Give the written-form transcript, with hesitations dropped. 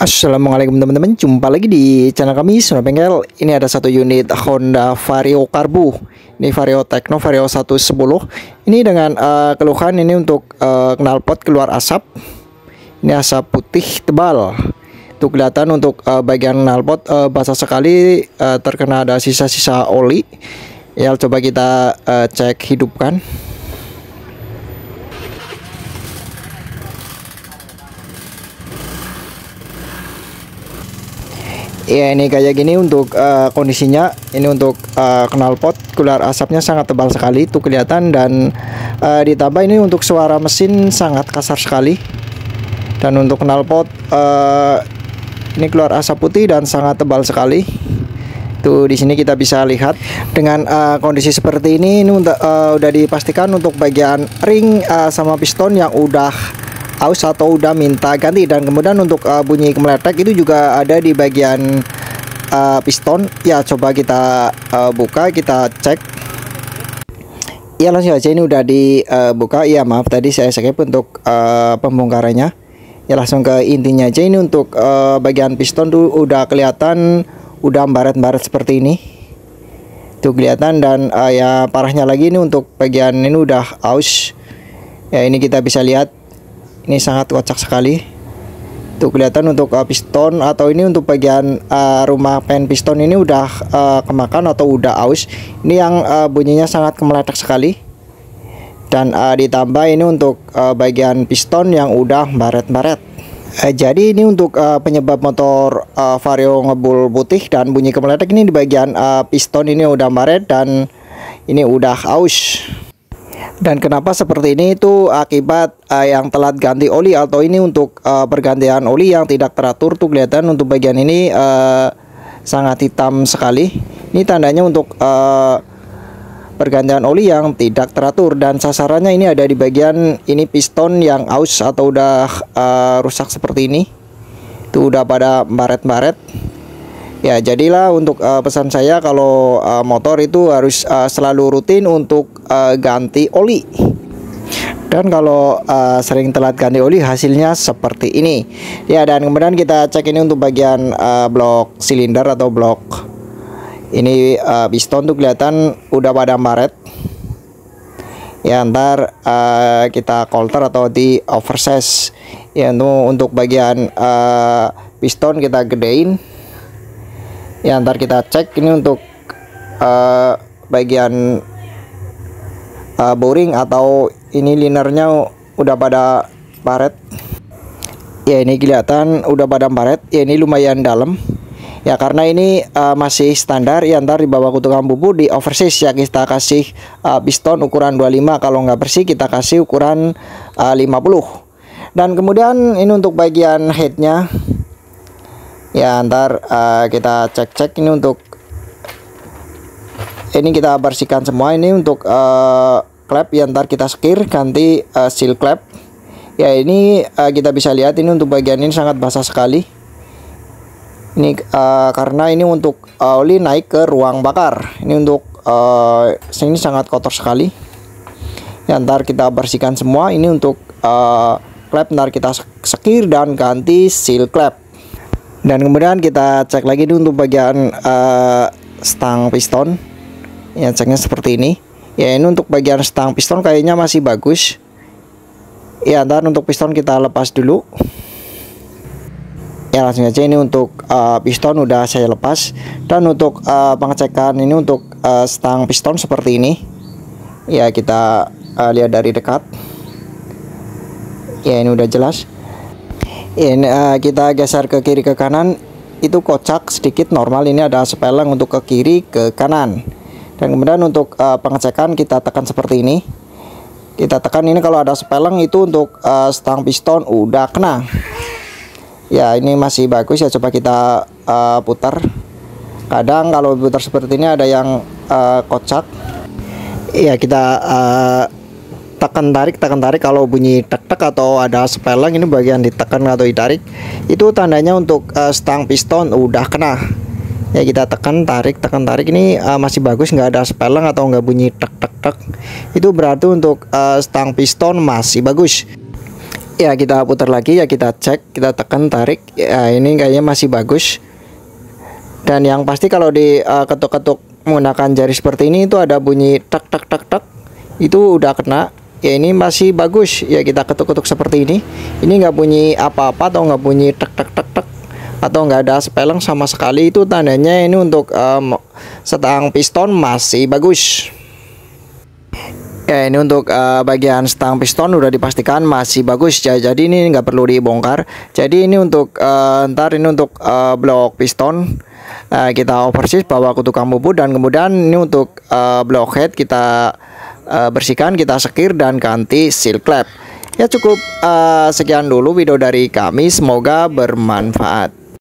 Assalamualaikum teman-teman, jumpa lagi di channel kami Sono Bengkel. Ini ada satu unit Honda Vario Karbu. Ini Vario Tekno Vario 110. Ini dengan keluhan ini untuk knalpot keluar asap. Ini asap putih tebal. Itu kelihatan untuk bagian knalpot basah sekali, terkena ada sisa-sisa oli. Ya, coba kita cek hidupkan. Ya, ini kayak gini untuk kondisinya. Ini untuk knalpot keluar asapnya sangat tebal sekali, itu kelihatan. Dan ditambah ini untuk suara mesin sangat kasar sekali. Dan untuk knalpot ini keluar asap putih dan sangat tebal sekali. Tuh, di sini kita bisa lihat dengan kondisi seperti ini udah dipastikan untuk bagian ring sama piston yang udah aus atau udah minta ganti. Dan kemudian untuk bunyi kemeletak itu juga ada di bagian piston. Ya, coba kita buka, kita cek. Ya, langsung aja ini udah dibuka. Ya, maaf tadi saya skip untuk pembongkarannya. Ya, langsung ke intinya aja. Ini untuk bagian piston tuh udah kelihatan udah baret-baret seperti ini. Tuh kelihatan. Dan ya parahnya lagi ini untuk bagian ini udah aus. Ya, ini kita bisa lihat ini sangat kocak sekali. Tuh kelihatan untuk piston atau ini untuk bagian rumah pen piston ini udah kemakan atau udah aus. Ini yang bunyinya sangat kemeletak sekali. Dan ditambah ini untuk bagian piston yang udah baret-baret. Jadi ini untuk penyebab motor Vario ngebul putih dan bunyi kemeletak ini di bagian piston ini udah baret dan ini udah aus. Dan kenapa seperti ini itu akibat yang telat ganti oli atau ini untuk pergantian oli yang tidak teratur. Tuh kelihatan untuk bagian ini sangat hitam sekali. Ini tandanya untuk pergantian oli yang tidak teratur. Dan sasarannya ini ada di bagian ini piston yang aus atau udah rusak seperti ini. Itu udah pada baret-baret. Ya, jadilah untuk pesan saya kalau motor itu harus selalu rutin untuk ganti oli. Dan kalau sering telat ganti oli hasilnya seperti ini. Ya, dan kemudian kita cek ini untuk bagian blok silinder atau blok ini piston tuh kelihatan udah pada baret. Ya, ntar kita coulter atau di oversize. Ya, untuk bagian piston kita gedein. Ya, ntar kita cek ini untuk bagian boring atau ini linernya udah pada baret. Ya, ini kelihatan udah pada baret. Ya, ini lumayan dalam. Ya, karena ini masih standar. Ya, ntar dibawa ke tukang bubu di oversize. Ya, kita kasih piston ukuran 25. Kalau nggak bersih kita kasih ukuran 50. Dan kemudian ini untuk bagian headnya. Ya, ntar kita cek-cek ini untuk ini kita bersihkan semua. Ini untuk klep ya, ntar kita sekir ganti seal klep. Ya, ini kita bisa lihat ini untuk bagian ini sangat basah sekali. Ini karena ini untuk oli naik ke ruang bakar. Ini untuk sini sangat kotor sekali. Ya, ntar kita bersihkan semua. Ini untuk klep ntar kita sekir dan ganti seal klep. Dan kemudian kita cek lagi untuk bagian stang piston. Ya, ceknya seperti ini. Ya, ini untuk bagian stang piston kayaknya masih bagus. Ya, ntar untuk piston kita lepas dulu. Ya, langsung aja ini untuk piston udah saya lepas. Dan untuk pengecekan ini untuk stang piston seperti ini. Ya, kita lihat dari dekat. Ya, ini udah jelas. Ini kita geser ke kiri ke kanan. Itu kocak sedikit normal. Ini ada sepeleng untuk ke kiri ke kanan. Dan kemudian untuk pengecekan kita tekan seperti ini. Kita tekan ini kalau ada sepeleng itu untuk stang piston udah kena. Ya, ini masih bagus ya, coba kita putar. Kadang kalau putar seperti ini ada yang kocak. Ya, kita tekan tarik kalau bunyi tek-tek atau ada sepeleng ini bagian ditekan atau ditarik itu tandanya untuk stang piston udah kena. Ya, kita tekan tarik ini masih bagus, nggak ada sepeleng atau nggak bunyi tek-tek-tek. Itu berarti untuk stang piston masih bagus. Ya kita putar lagi, ya kita cek, kita tekan, tarik. Ya ini kayaknya masih bagus. Dan yang pasti kalau di ketuk-ketuk menggunakan jari seperti ini itu ada bunyi tak tak tak tak, itu udah kena. Ya ini masih bagus. Ya kita ketuk-ketuk seperti ini nggak bunyi apa-apa atau nggak bunyi tak tak tak tak atau nggak ada speleng sama sekali, itu tandanya ini untuk setang piston masih bagus. Ya ini untuk bagian stang piston udah dipastikan masih bagus ya, jadi ini nggak perlu dibongkar. Jadi ini untuk ntar ini untuk blok piston kita oversis bawa ke tukang bubut, dan kemudian ini untuk blok head kita bersihkan, kita sekir dan ganti seal klep. Ya cukup sekian dulu video dari kami, semoga bermanfaat.